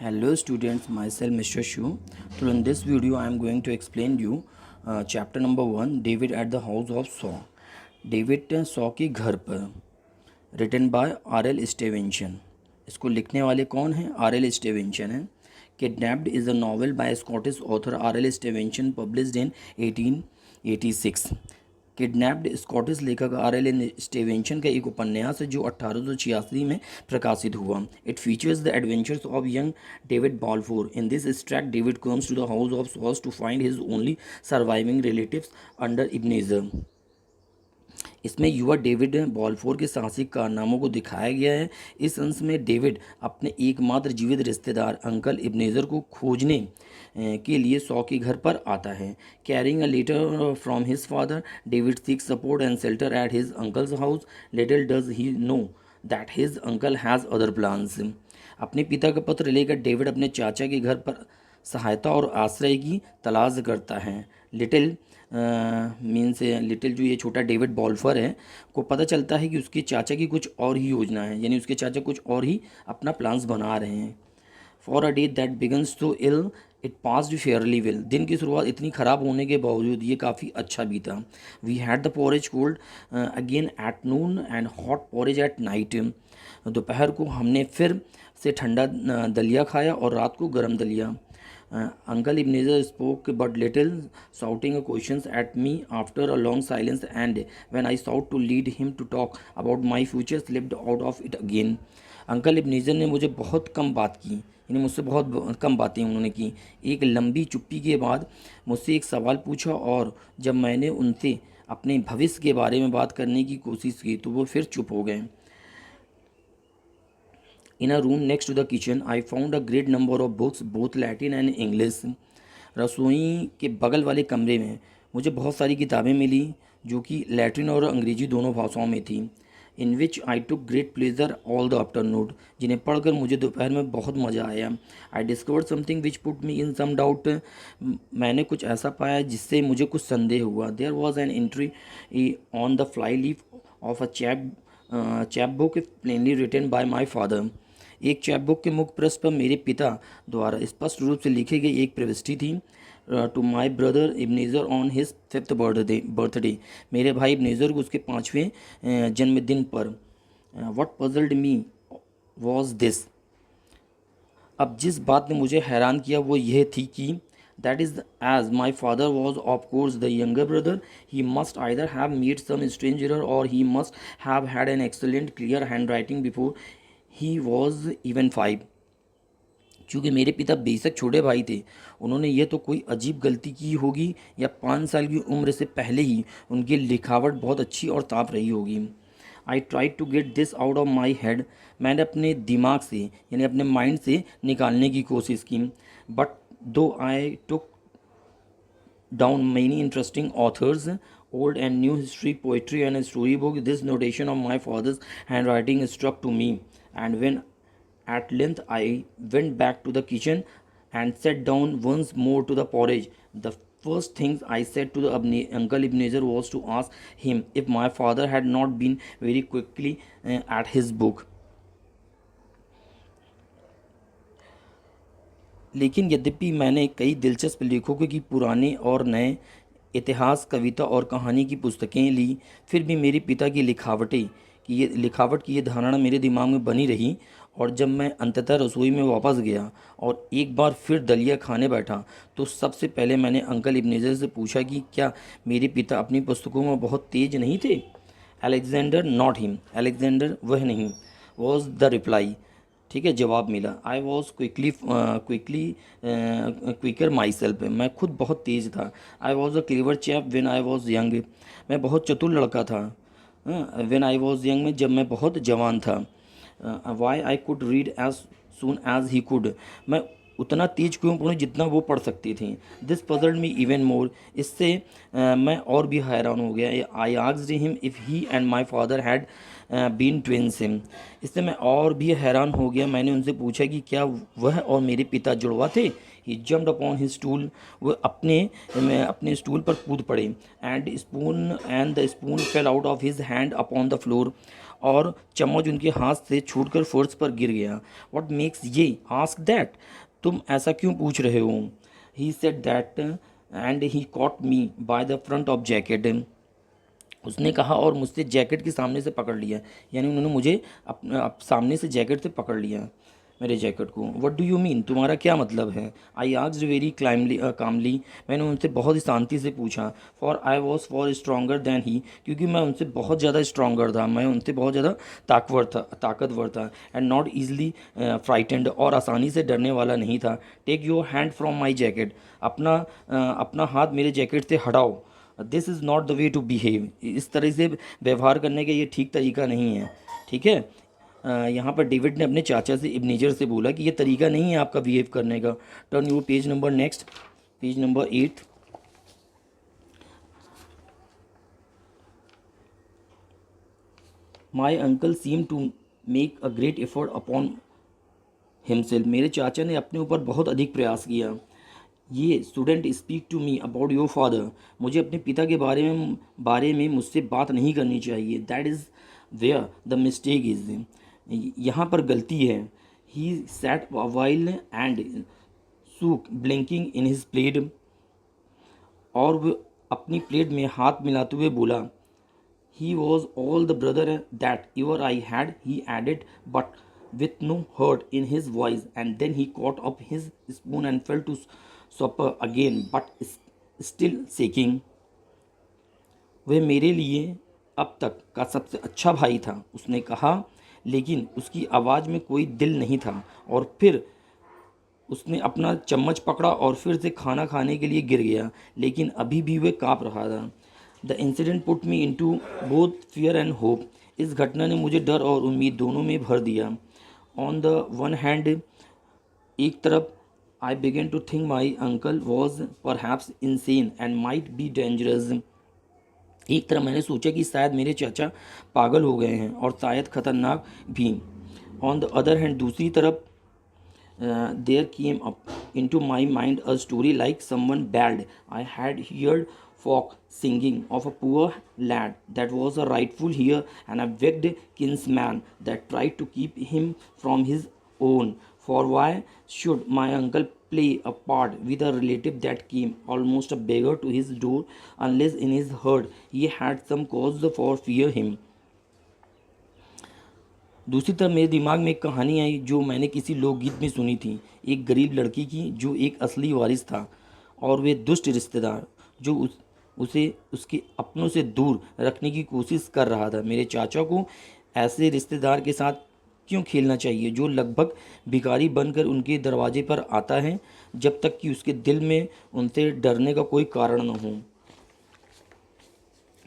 Hello students, myself Mr. Shu. So in this video I am going to explain you chapter number 1 David at the house of Saul. David Shaw के घर पर written by R L Stevenson. इसको लिखने वाले कौन हैं? R L Stevenson हैं. Kidnapped is a novel by Scottish author R L Stevenson published in 1886. Kidnapped Scottish लेखक आर एल स्टेवेंशन का एक उपन्यास है जो 1886 में प्रकाशित हुआ. It features the adventures of young David Balfour. In this extract David comes to the house of Shaws to find his only surviving relatives under Ebenezer. इसमें युवा डेविड बॉलफोर के साहसिक कारनामों को दिखाया गया है. इस अंश में डेविड अपने एकमात्र जीवित रिश्तेदार अंकल इब्नेजर को खोजने के लिए सॉ के घर पर आता है. Carrying a letter from his father, David seeks support and shelter at his uncle's house. Little does he know that his uncle has other plans. अपने पिता का पत्र लेकर डेविड अपने चाचा के घर पर सहायता और आश्रय की तलाश करता है. लिटिल मीन्स लिटिल जो ये छोटा डेविड बॉल्फर है को पता चलता है कि उसके चाचा की कुछ और ही योजना है, यानी उसके चाचा कुछ और ही अपना प्लान्स बना रहे हैं. For a day that begins to ill it passed fairly well. दिन की शुरुआत इतनी ख़राब होने के बावजूद ये काफ़ी अच्छा बीता. We had the porridge cold again at noon and hot porridge at night. दोपहर को हमने फिर से ठंडा दलिया खाया और रात को गर्म दलिया. Uncle Ebenezer spoke but little, shouting questions at me after a long silence, and when I sought to lead him to talk about my future, slipped out of it again. Uncle Ebenezer ने मुझे बहुत कम बात की, यानी मुझसे बहुत कम बातें उन्होंने की. एक लंबी चुप्पी के बाद मुझसे एक सवाल पूछा और जब मैंने उनसे अपने भविष्य के बारे में बात करने की कोशिश की तो वो फिर चुप हो गए. In a room next to the kitchen, I found a great number of books, both Latin and English. रसोई के बगल वाले कमरे में मुझे बहुत सारी किताबें मिली जो कि लैटिन और अंग्रेजी दोनों भाषाओं में थी. In which I took great pleasure all the afternoon. जिन्हें पढ़कर मुझे दोपहर में बहुत मज़ा आया. I discovered something which put me in some doubt. मैंने कुछ ऐसा पाया जिससे मुझे कुछ संदेह हुआ. There was an entry on the fly leaf of a chap book plainly written by my father. एक चैपबुक के मुख पृष्ठ पर मेरे पिता द्वारा स्पष्ट रूप से लिखी गई एक प्रविष्टि थी. To my brother Ebenezer on his 5th birthday. मेरे भाई इब्नेजर को उसके 5वें जन्मदिन पर. What puzzled me was this. अब जिस बात ने मुझे हैरान किया वो यह थी कि that is as my father was of course the younger brother, he must either have meet some strange error or he must have had an excellent clear hand writing before he was even 5. चूँकि मेरे पिता बेशक छोटे भाई थे, उन्होंने यह तो कोई अजीब गलती की होगी या 5 साल की उम्र से पहले ही उनकी लिखावट बहुत अच्छी और साफ रही होगी. I try to get this out of my head. मैंने अपने दिमाग से यानी अपने माइंड से निकालने की कोशिश की. बट दो आई टुक down many interesting authors, old and new history, poetry, and a storybook, this notation of my father's handwriting struck to me. And when at length I went back to the kitchen and sat down once more to the porridge, the first things I said to the Uncle Ebenezer was to ask him if my father had not been very quickly at his book. लेकिन यद्यपि मैंने कई दिलचस्प लेखकों की पुराने और नए इतिहास, कविता और कहानी की पुस्तकें ली, फिर भी मेरे पिता की लिखावट की ये धारणा मेरे दिमाग में बनी रही. और जब मैं अंततः रसोई में वापस गया और एक बार फिर दलिया खाने बैठा तो सबसे पहले मैंने अंकल इब्नेजर से पूछा कि क्या मेरे पिता अपनी पुस्तकों में बहुत तेज नहीं थे. Alexander not him. अलेक्जेंडर वह नहीं, वॉज द रिप्लाई. ठीक है, जवाब मिला. I was quicker myself. मैं खुद बहुत तेज़ था. I was a clever chap when I was young. मैं बहुत चतुर लड़का था व्हेन आई वॉज यंग में, जब मैं बहुत जवान था. Why I could read as soon as he could. मैं उतना तेज क्यों पढ़ूं जितना वो पढ़ सकती थी। This puzzled me even more, इससे मैं और भी हैरान हो गया। I asked him if he and my father had been twins him, इससे मैं और भी हैरान हो गया। मैंने उनसे पूछा कि क्या वह और मेरे पिता जुड़वा थे। ही जम्प्ड अपॉन हिज स्टूल, वो अपने स्टूल पर कूद पड़े। And the spoon fail out of his hand upon the floor, और चम्मच उनके हाथ से छूटकर फर्श पर गिर गया। व्हाट मेक्स ये आस्क दैट, तुम ऐसा क्यों पूछ रहे हो। He said that and he caught me by the front of jacket, उसने कहा और मुझसे जैकेट के सामने से पकड़ लिया, यानी उन्होंने मुझे सामने से जैकेट से पकड़ लिया, मेरे जैकेट को। व्हाट डू यू मीन, तुम्हारा क्या मतलब है। आई आस्क्ड वेरी कामली, मैंने उनसे बहुत ही शांति से पूछा। For I was far stronger than he, क्योंकि मैं उनसे बहुत ज़्यादा स्ट्रॉन्गर था, मैं उनसे बहुत ज़्यादा ताकतवर था। एंड नॉट ईजली फ्राइटेंड, और आसानी से डरने वाला नहीं था। Take your hand from my jacket, अपना हाथ मेरे जैकेट से हटाओ। This is not the way to behave, इस तरह से व्यवहार करने का ये ठीक तरीका नहीं है, ठीक है। यहाँ पर डेविड ने अपने चाचा से इब्नेजर से बोला कि ये तरीका नहीं है आपका बिहेव करने का। Turn you page number next, page number 8। My uncle seem to make a great effort upon himself, मेरे चाचा ने अपने ऊपर बहुत अधिक प्रयास किया। Ye student speak to me about your father, मुझे अपने पिता के बारे में मुझसे बात नहीं करनी चाहिए। That is where the mistake is, यहाँ पर गलती है। He sat while and shook blinking in his plate, और वो अपनी प्लेट में हाथ मिलाते हुए बोला। He was all the brother that ever I had, he added, but with no hurt in his voice. And then he caught up his spoon and fell to supper again, but still shaking. वह मेरे लिए अब तक का सबसे अच्छा भाई था, उसने कहा, लेकिन उसकी आवाज़ में कोई दिल नहीं था। और फिर उसने अपना चम्मच पकड़ा और फिर से खाना खाने के लिए गिर गया, लेकिन अभी भी वह काँप रहा था। The incident put me into both fear and hope, इस घटना ने मुझे डर और उम्मीद दोनों में भर दिया। ऑन द वन हैंड, एक तरफ, I began to think my uncle was perhaps insane and might be dangerous, एक तरफ मैंने सोचा कि शायद मेरे चाचा पागल हो गए हैं और शायद खतरनाक भी। ऑन द अदर हैंड, दूसरी तरफ, there came up into my mind a story like someone bad I had heard folk singing of a poor lad that was a rightful heir and a wicked kinsman that tried to keep him from his own. For why should my uncle play a part with a relative that came almost a beggar to his door unless in his heart he had some cause for fear him? दूसरी तरफ मेरे दिमाग में एक कहानी आई जो मैंने किसी लोकगीत में सुनी थी, एक गरीब लड़की की जो एक असली वारिस था, और वे दुष्ट रिश्तेदार जो उसे उसके अपनों से दूर रखने की कोशिश कर रहा था। मेरे चाचा को ऐसे रिश्तेदार के साथ क्यों खेलना चाहिए जो लगभग भिखारी बनकर उनके दरवाजे पर आता है, जब तक कि उसके दिल में उनसे डरने का कोई कारण न हो।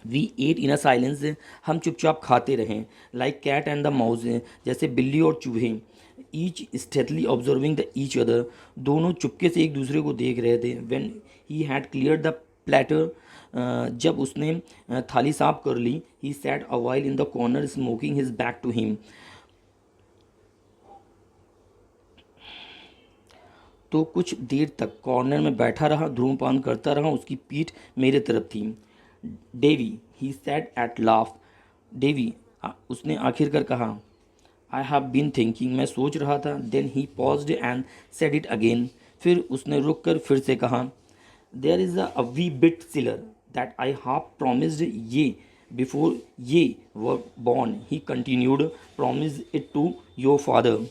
We ate in a silence, हम चुपचाप खाते रहें। Like cat and the mouse, जैसे बिल्ली और चूहे। Each stately observing the each other, दोनों चुपके से एक दूसरे को देख रहे थे। When he had clear the platter, जब उसने थाली साफ कर ली। He sat a while in the corner smoking his back to him, तो कुछ देर तक कॉर्नर में बैठा रहा, धूम्रपान करता रहा, उसकी पीठ मेरे तरफ थी। Davie, he said at laugh, Davie, उसने आखिरकार कहा। आई हैव बीन थिंकिंग, मैं सोच रहा था। Then he paused and said it again, फिर उसने रुक कर फिर से कहा। There is a wee bit siller that I half promised ye before ye were born, he continued, promise it to your father.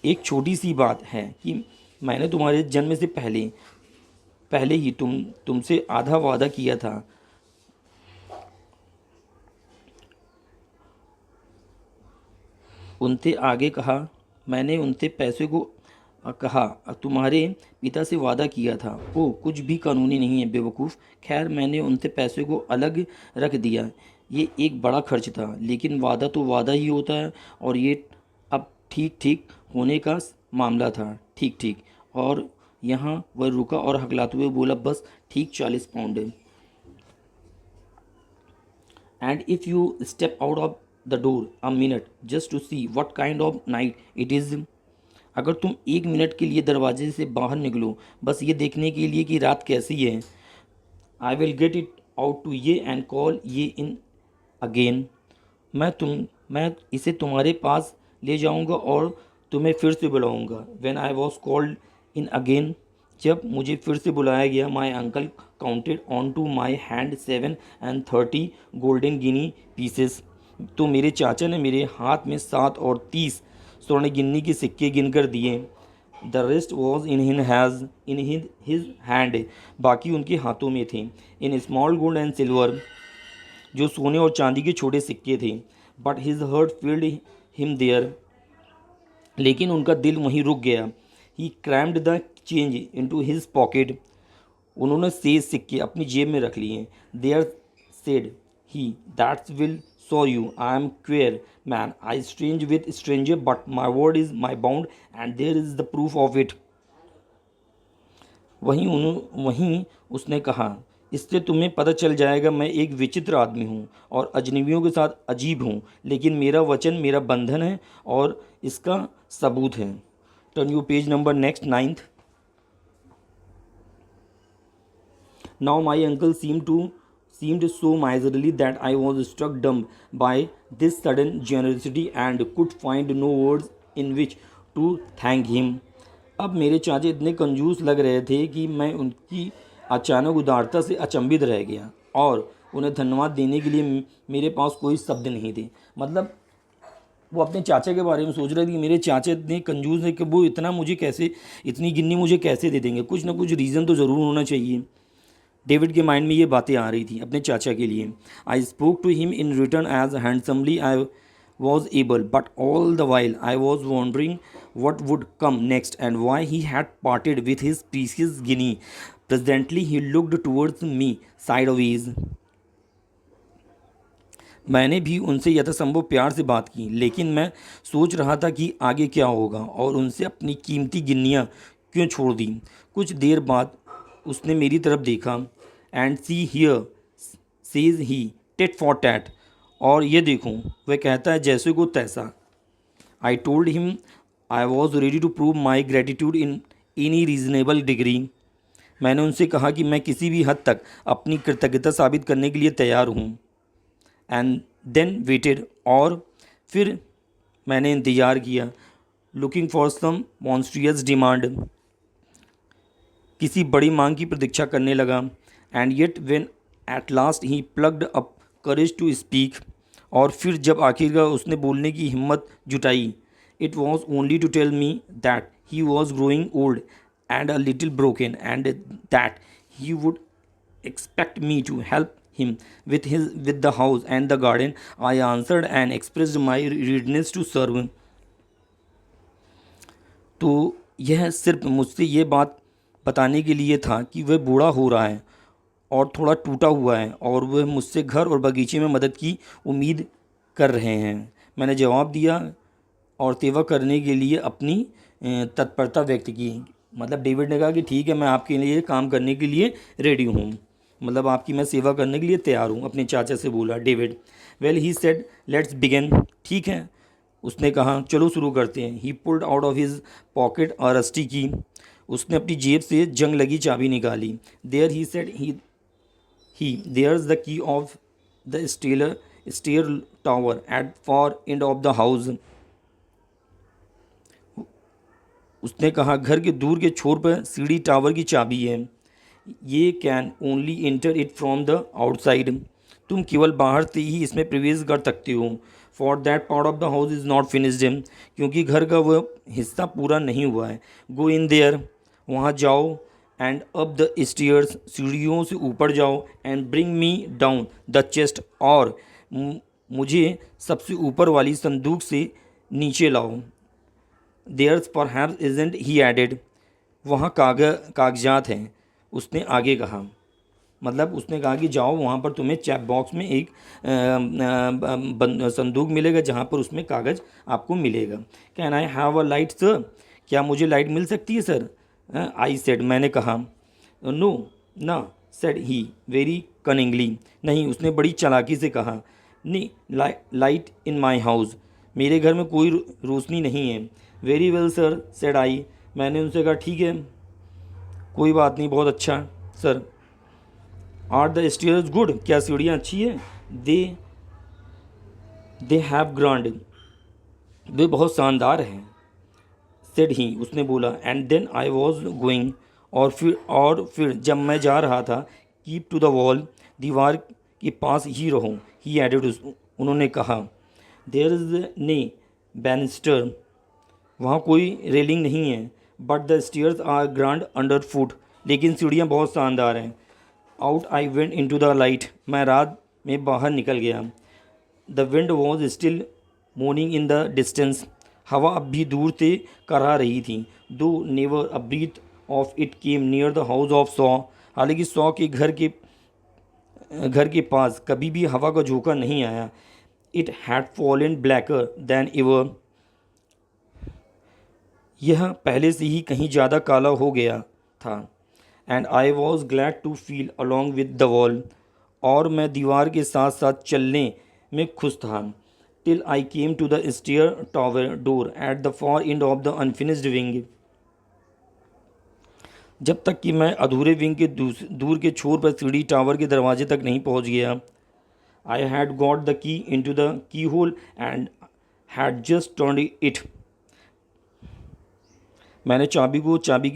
एक छोटी सी बात है कि मैंने तुम्हारे जन्म से पहले पहले ही तुमसे आधा वादा किया था। उनसे आगे कहा, मैंने उनसे पैसे को कहा, तुम्हारे पिता से वादा किया था। ओ, कुछ भी कानूनी नहीं है बेवकूफ़। खैर, मैंने उनसे पैसे को अलग रख दिया। ये एक बड़ा खर्च था, लेकिन वादा तो वादा ही होता है, और ये अब ठीक ठीक होने का मामला था। ठीक ठीक और यहाँ वह रुका और हकलाते हुए बोला, बस ठीक 40 पाउंड है। And if you step out of the door a minute just to see what kind of night it is, अगर तुम 1 मिनट के लिए दरवाजे से बाहर निकलो बस ये देखने के लिए कि रात कैसी है, I will get it out to ye and call ye in again, मैं इसे तुम्हारे पास ले जाऊंगा और तुम्हें फिर से बुलाऊंगा। When I was called in again, जब मुझे फिर से बुलाया गया, my uncle counted on to my hand 7 and 30 golden guinea pieces, तो मेरे चाचा ने मेरे हाथ में 7 और 30 स्वर्ण गिन्नी के सिक्के गिनकर दिए। The rest was in his hand, बाकी उनके हाथों में थे। In small gold and silver, जो सोने और चांदी के छोटे सिक्के थे। But his heart failed him there, लेकिन उनका दिल वहीं रुक गया। He crammed the change into his pocket, उन्होंने शेष सिक्के अपनी जेब में रख लिए। There said he, that's will show you, I am queer man, I strange with stranger, but my word is my bound and there is the proof of it. वहीं उसने कहा, इससे तुम्हें पता चल जाएगा मैं एक विचित्र आदमी हूँ और अजनबियों के साथ अजीब हूँ, लेकिन मेरा वचन मेरा बंधन है और इसका सबूत है। Turn you page number next 9th। Now my uncle seemed so miserly that I was struck dumb by this sudden generosity and could find no words in which to thank him। अब मेरे चाचा इतने कंजूस लग रहे थे कि मैं उनकी अचानक उदारता से अचंभित रह गया और उन्हें धन्यवाद देने के लिए मेरे पास कोई शब्द नहीं थे। मतलब वो अपने चाचा के बारे में सोच रहे थे कि मेरे चाचा इतने कंजूस हैं कि वो इतना मुझे कैसे, इतनी गिन्नी मुझे कैसे दे देंगे, कुछ ना कुछ रीज़न तो ज़रूर होना चाहिए। डेविड के माइंड में ये बातें आ रही थी अपने चाचा के लिए। I spoke to him in return as handsomely I was able, but all the while I was wondering what would come next and why he had parted with his precious guinea. Presently he looked towards me sideways। मैंने भी उनसे यथासंभव प्यार से बात की, लेकिन मैं सोच रहा था कि आगे क्या होगा और उनसे अपनी कीमती गिन्नियाँ क्यों छोड़ दी। कुछ देर बाद उसने मेरी तरफ देखा। And see here says he, tit for tat, और ये देखो वह कहता है जैसे को तैसा। I told him I was ready to prove my gratitude in any reasonable degree. मैंने उनसे कहा कि मैं किसी भी हद तक अपनी कृतज्ञता साबित करने के लिए तैयार हूँ। एंड देन वेटेड, और फिर मैंने इंतज़ार किया। Looking for some monstrous demand, किसी बड़ी मांग की प्रतीक्षा करने लगा। And yet when at last he plucked up courage to speak, और फिर जब आखिरकार उसने बोलने की हिम्मत जुटाई, it was only to tell me that he was growing old and a little broken and that he would expect me to help him with the house and the garden। I answered and expressed my readiness to serve। तो यह सिर्फ मुझसे ये बात बताने के लिए था कि वह बूढ़ा हो रहा है और थोड़ा टूटा हुआ है और वह मुझसे घर और बगीचे में मदद की उम्मीद कर रहे हैं। मैंने जवाब दिया और सेवा करने के लिए अपनी तत्परता व्यक्त की। मतलब डेविड ने कहा कि ठीक है, मैं आपके लिए काम करने के लिए रेडी हूँ, मतलब आपकी मैं सेवा करने के लिए तैयार हूँ, अपने चाचा से बोला David. Well he said let's begin, ठीक है उसने कहा चलो शुरू करते हैं। He pulled out of his pocket a rusty key, उसने अपनी जेब से जंग लगी चाबी निकाली। There he said he there is the key of the stair tower at far end of the house. उसने कहा घर के दूर के छोर पर सीढ़ी टावर की चाबी है। ये can only enter it from the outside, तुम केवल बाहर से ही इसमें प्रवेश कर सकते हो। For that part of the house is not finished, क्योंकि घर का वह हिस्सा पूरा नहीं हुआ है। गो इन देयर, वहाँ जाओ। एंड अप द स्टेयर्स, सीढ़ियों से ऊपर जाओ। And bring me down the chest, और मुझे सबसे ऊपर वाली संदूक से नीचे लाओ। There's perhaps isn't, he added, वहाँ कागजात हैं, उसने आगे कहा। मतलब उसने कहा कि जाओ वहाँ पर तुम्हें चेक बॉक्स में एक संदूक मिलेगा जहाँ पर उसमें कागज़ आपको मिलेगा। Can I have a light sir, क्या मुझे लाइट मिल सकती है सर? आई सेड, मैंने कहा। नो ना, सेड ही वेरी कनिंगली, नहीं, उसने बड़ी चालाकी से कहा। नी लाइट इन माई हाउस, मेरे घर में कोई रोशनी नहीं है। Very well sir, said I, मैंने उनसे कहा ठीक है, कोई बात नहीं, बहुत अच्छा sir. Are the stairs good, क्या सीढ़ियाँ अच्छी है? दे दे हैव ग्रांड, वे बहुत शानदार हैं। सेड ही, उसने बोला। And then I was going, और फिर जब मैं जा रहा था। कीप टू द वॉल, दीवार के पास ही रहो। ही एडेड, उन्होंने कहा। देयर इज ने बैनिस्टर, वहाँ कोई रेलिंग नहीं है। But the stairs are grand under foot, लेकिन सीढ़ियाँ बहुत शानदार हैं। Out I went into the light, मैं रात में बाहर निकल गया। The wind was still moaning in the distance, हवा अब भी दूर से करा रही थी। Though never a breath of it came near the house of Shaws, हालांकि सॉ के घर के पास कभी भी हवा का झोंका नहीं आया। It had fallen blacker than ever, यह पहले से ही कहीं ज़्यादा काला हो गया था। And I was glad to feel along with the wall, और मैं दीवार के साथ साथ चलने में खुश था। Till I came to the stair tower door at the far end of the unfinished wing, जब तक कि मैं अधूरे विंग के दूर के छोर पर सीढ़ी टावर के दरवाजे तक नहीं पहुंच गया। I had got the key into the keyhole and had just turn it, मैंने चाबी को चाबी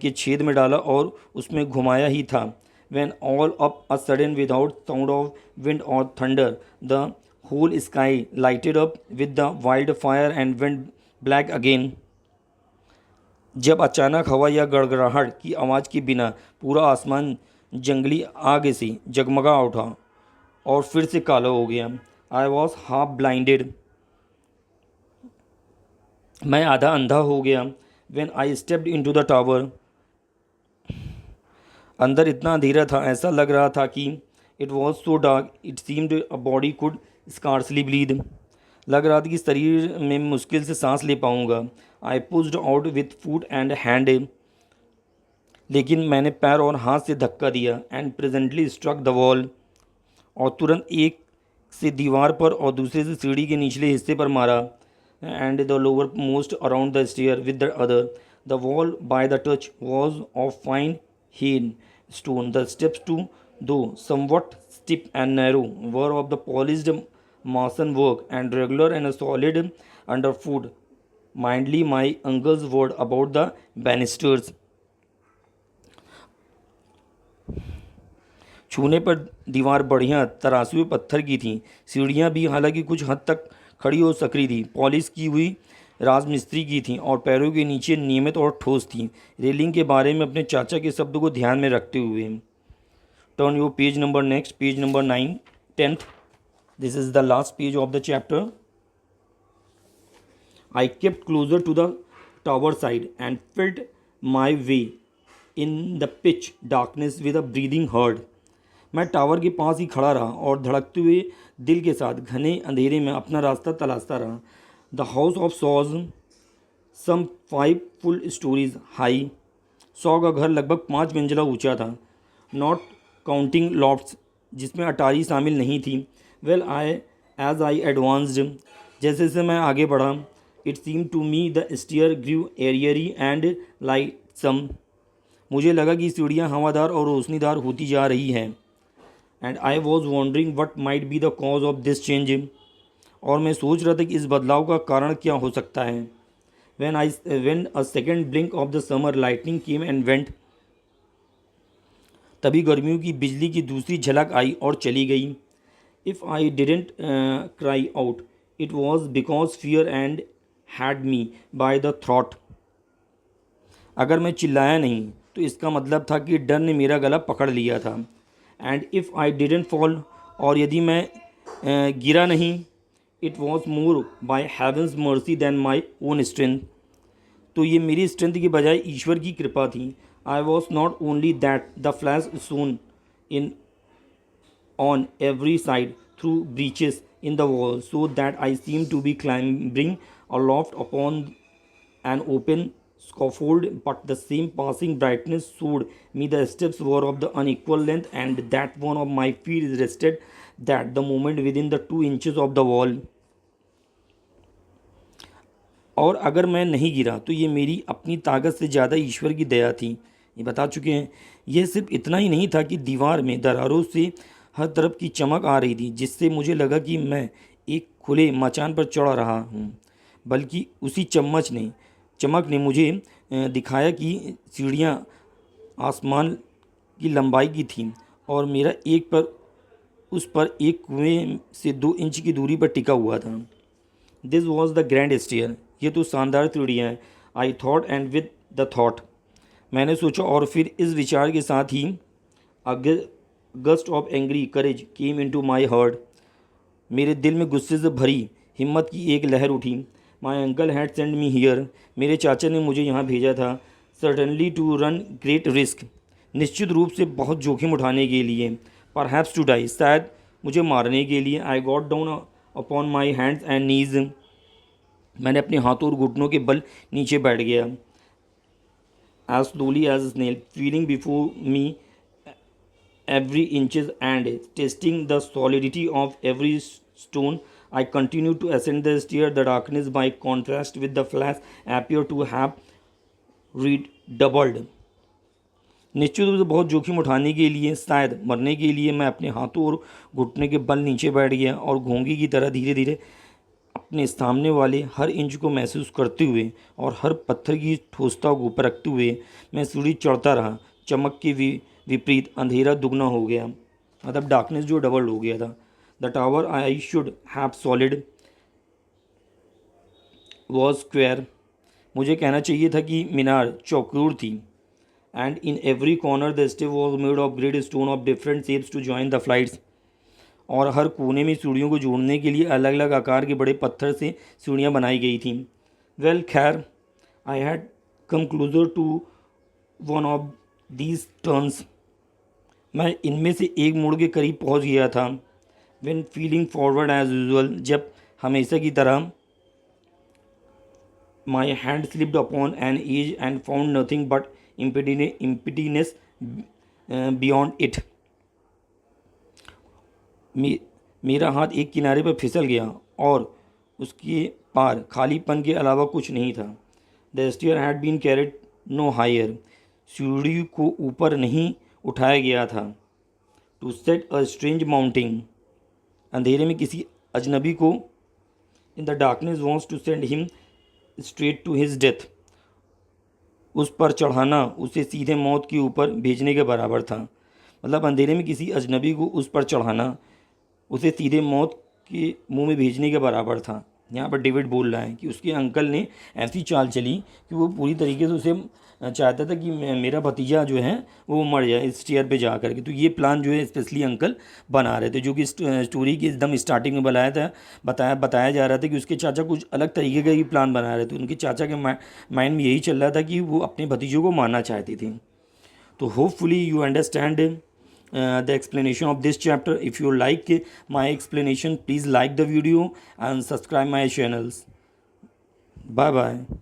के छेद में डाला और उसमें घुमाया ही था। When all up a sudden, without sound of wind or thunder, the whole sky lighted up with the wildfire and went black again. जब अचानक हवा या गड़गड़ाहट की आवाज़ के बिना पूरा आसमान जंगली आग से जगमगा उठा और फिर से काला हो गया। आई वॉज हाफ ब्लाइंडेड, मैं आधा अंधा हो गया। When I stepped into the tower, अंदर इतना अंधेरा था, ऐसा लग रहा था कि it was so dark it seemed a body could scarcely bleed, लग रहा था कि शरीर में मुश्किल से सांस ले पाऊंगा। I pushed out with foot and hand, लेकिन मैंने पैर और हाथ से धक्का दिया। And presently struck the wall, और तुरंत एक से दीवार पर और दूसरे से सीढ़ी के निचले हिस्से पर मारा। And the lowermost around the stair with the other, the wall by the touch was of fine hewn stone. The steps too, though somewhat steep and narrow, were of the polished mason work and regular and solid underfoot. Mindly my uncle's word about the banisters. छूने पर दीवार बढ़िया तराशू हुए पत्थर की थी। सीढ़ियाँ भी हालांकि कुछ हद तक खड़ी हो सकरी थी, पॉलिश की हुई राजमिस्त्री की थी और पैरों के नीचे नियमित और ठोस थी। रेलिंग के बारे में अपने चाचा के शब्दों को ध्यान में रखते हुए। Turn your page number next, page number 9, 10th. This is the last page of the chapter. I kept closer to the tower side and felt my way in the pitch darkness with a breathing heart. मैं टावर के पास ही खड़ा रहा और धड़कते हुए दिल के साथ घने अंधेरे में अपना रास्ता तलाशता रहा. The house of saws some 5 full storeys high. सौ का घर लगभग 5 मंजिला ऊंचा था, नॉट काउंटिंग लॉफ्ट्स, जिसमें अटारी शामिल नहीं थी. वेल एज आई एडवांस्ड, जैसे जैसे मैं आगे बढ़ा, it seem to me the stair grew airier and lightsome. मुझे लगा कि सीढ़ियाँ हवादार और रोशनीदार होती जा रही हैं. And I was wondering what might be the cause of this change, और मैं सोच रहा था कि इस बदलाव का कारण क्या हो सकता है. when a second blink of the summer lightning came and went, तभी गर्मियों की बिजली की दूसरी झलक आई और चली गई. If I didn't cry out, it was because fear and had me by the throat. अगर मैं चिल्लाया नहीं तो इसका मतलब था कि डर ने मेरा गला पकड़ लिया था. And if I didn't fall, और यदि मैं गिरा नहीं, it was more by heaven's mercy than my own strength. तो ये मेरी स्ट्रेंथ की बजाय ईश्वर की कृपा थी. I was not only that the flash shone in on every side through breaches in the wall, so that I seemed to be climbing aloft upon an open scaffold, but the same passing brightness showed me the steps were of the unequal length, and that one of my feet is rested that the moment within the 2 inches of the wall. और अगर मैं नहीं गिरा तो ये मेरी अपनी ताकत से ज़्यादा ईश्वर की दया थी। ये बता चुके हैं। यह सिर्फ इतना ही नहीं था कि दीवार में दरारों से हर तरफ की चमक आ रही थी, जिससे मुझे लगा कि मैं एक खुले मचान पर चढ़ रहा हूँ, बल्कि उसी चमक ने मुझे दिखाया कि सीढ़ियाँ आसमान की लंबाई की थीं और मेरा उस पर एक कुएं से 2 इंच की दूरी पर टिका हुआ था। This was the grand stair. ये तो शानदार सीढ़ियाँ हैं। I thought and with the thought, मैंने सोचा और फिर इस विचार के साथ ही a gust of angry courage came into my heart, मेरे दिल में गुस्से से भरी हिम्मत की एक लहर उठी। My uncle had send me here, मेरे चाचा ने मुझे यहाँ भेजा था। Certainly to run great risk, निश्चित रूप से बहुत जोखिम उठाने के लिए। परहैप्स टू डाई, शायद मुझे मारने के लिए। I got down upon my hands and knees, मैंने अपने हाथों और घुटनों के बल नीचे बैठ गया। As slowly as snail, feeling before me every inches and testing the solidity of every stone. I continued to ascend the stair. The darkness, by contrast with the flash, appeared to have redoubled. निश्चित रूप से बहुत जोखिम उठाने के लिए, शायद मरने के लिए, मैं अपने हाथों और घुटने के बल नीचे बैठ गया और घोंगी की तरह धीरे धीरे अपने सामने वाले हर इंच को महसूस करते हुए और हर पत्थर की ठोसता को परखते हुए मैं सीढ़ी चढ़ता रहा। चमक के विपरीत अंधेरा दुगना हो गया, मतलब डार्कनेस जो डबल हो गया था। The tower I should have said was square, मुझे कहना चाहिए था कि मीनार चौकोर थी। And in every corner the step was made of great stone of different shapes to join the flights, और हर कोने में सीढ़ियों को जोड़ने के लिए अलग अलग आकार के बड़े पत्थर से सीढ़ियाँ बनाई गई थीं। वेल खैर, I had come closer to one of these turns, मैं इनमें से एक मोड़ के करीब पहुंच गया था। When feeling forward as usual, जब हमेशा की तरह my hand slipped upon an edge and found nothing but emptiness beyond it, मेरा हाथ एक किनारे पर फिसल गया और उसके पार खालीपन के अलावा कुछ नहीं था। The stair had been carried no higher, सीढ़ी को ऊपर नहीं उठाया गया था। To set a strange mounting, अंधेरे में किसी अजनबी को, in the darkness wants to send him straight to his death, उस पर चढ़ाना उसे सीधे मौत के ऊपर भेजने के बराबर था। मतलब अंधेरे में किसी अजनबी को उस पर चढ़ाना उसे सीधे मौत के मुंह में भेजने के बराबर था। यहाँ पर डेविड बोल रहा है कि उसके अंकल ने ऐसी चाल चली कि वो पूरी तरीके से उसे चाहता था कि मेरा भतीजा जो है वो मर जाए इस चेयर पे जा कर के। तो ये प्लान जो है स्पेशली अंकल बना रहे थे, जो कि स्टोरी की एकदम स्टार्टिंग में बताया जा रहा था कि उसके चाचा कुछ अलग तरीके का ही प्लान बना रहे थे। उनके चाचा के माइंड में यही चल रहा था कि वो अपने भतीजों को मारना चाहते थे। तो hopefully you understand the explanation of this chapter. If you like my explanation, please like the video and subscribe my channels. Bye bye.